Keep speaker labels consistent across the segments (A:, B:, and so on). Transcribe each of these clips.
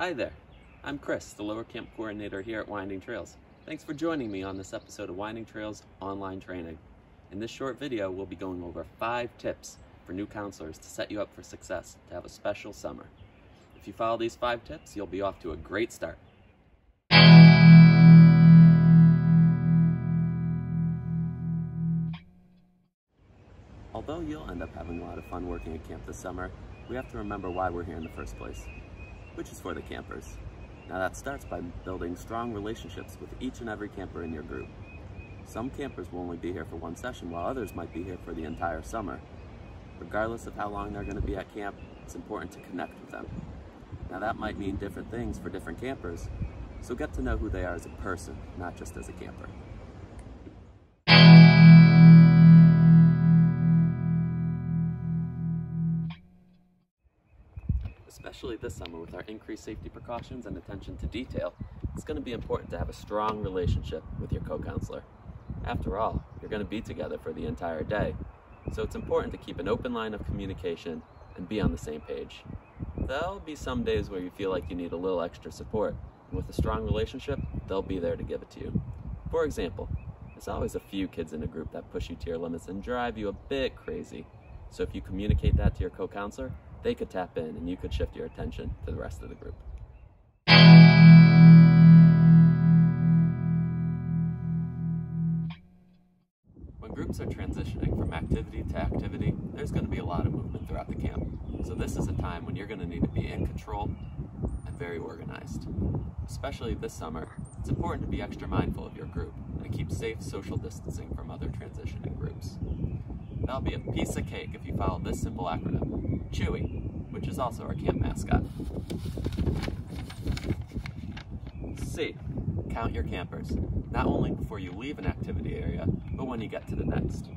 A: Hi there, I'm Chris, the Lower Camp Coordinator here at Winding Trails. Thanks for joining me on this episode of Winding Trails Online Training. In this short video, we'll be going over 5 tips for new counselors to set you up for success to have a special summer. If you follow these 5 tips, you'll be off to a great start. Although you'll end up having a lot of fun working at camp this summer, we have to remember why we're here in the first place, which is for the campers. Now that starts by building strong relationships with each and every camper in your group. Some campers will only be here for one session, while others might be here for the entire summer. Regardless of how long they're going to be at camp, it's important to connect with them. Now that might mean different things for different campers, so get to know who they are as a person, not just as a camper. Especially this summer with our increased safety precautions and attention to detail, it's going to be important to have a strong relationship with your co-counselor. After all, you're going to be together for the entire day, so it's important to keep an open line of communication and be on the same page. There'll be some days where you feel like you need a little extra support, and with a strong relationship, they'll be there to give it to you. For example, there's always a few kids in a group that push you to your limits and drive you a bit crazy, so if you communicate that to your co-counselor, they could tap in and you could shift your attention to the rest of the group. When groups are transitioning from activity to activity, there's going to be a lot of movement throughout the camp. So this is a time when you're going to need to be in control and very organized. Especially this summer, it's important to be extra mindful of your group and keep safe social distancing from other transitioning groups. That'll be a piece of cake if you follow this simple acronym, CHEWY, which is also our camp mascot. C, count your campers, not only before you leave an activity area, but when you get to the next.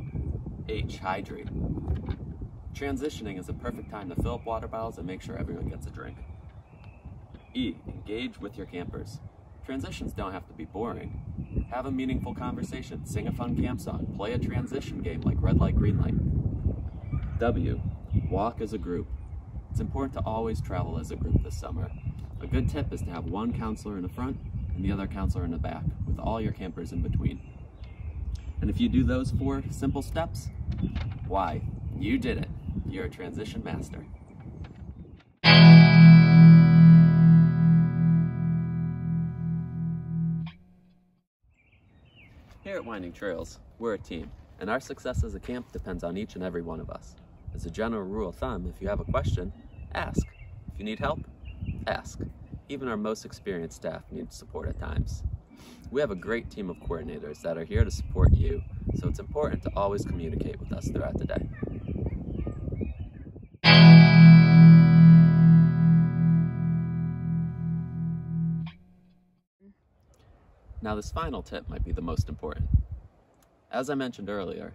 A: H, hydrate. Transitioning is a perfect time to fill up water bottles and make sure everyone gets a drink. E, engage with your campers. Transitions don't have to be boring. Have a meaningful conversation, sing a fun camp song, play a transition game like red light, green light. W, walk as a group. It's important to always travel as a group this summer. A good tip is to have one counselor in the front and the other counselor in the back, with all your campers in between. And if you do those 4 simple steps, why, you did it. You're a transition master. Here at Winding Trails, we're a team, and our success as a camp depends on each and every one of us. As a general rule of thumb, if you have a question, ask. If you need help, ask. Even our most experienced staff need support at times. We have a great team of coordinators that are here to support you, so it's important to always communicate with us throughout the day. Now this final tip might be the most important. As I mentioned earlier,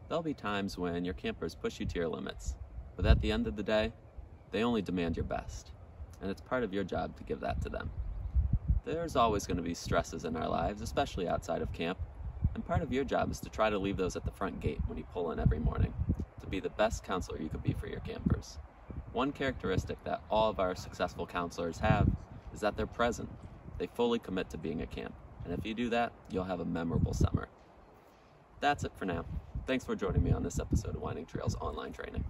A: there'll be times when your campers push you to your limits, but at the end of the day, they only demand your best, and it's part of your job to give that to them. There's always going to be stresses in our lives, especially outside of camp, and part of your job is to try to leave those at the front gate when you pull in every morning, to be the best counselor you could be for your campers. One characteristic that all of our successful counselors have is that they're present. They fully commit to being at camp, and if you do that, you'll have a memorable summer. That's it for now. Thanks for joining me on this episode of Winding Trails Online Training.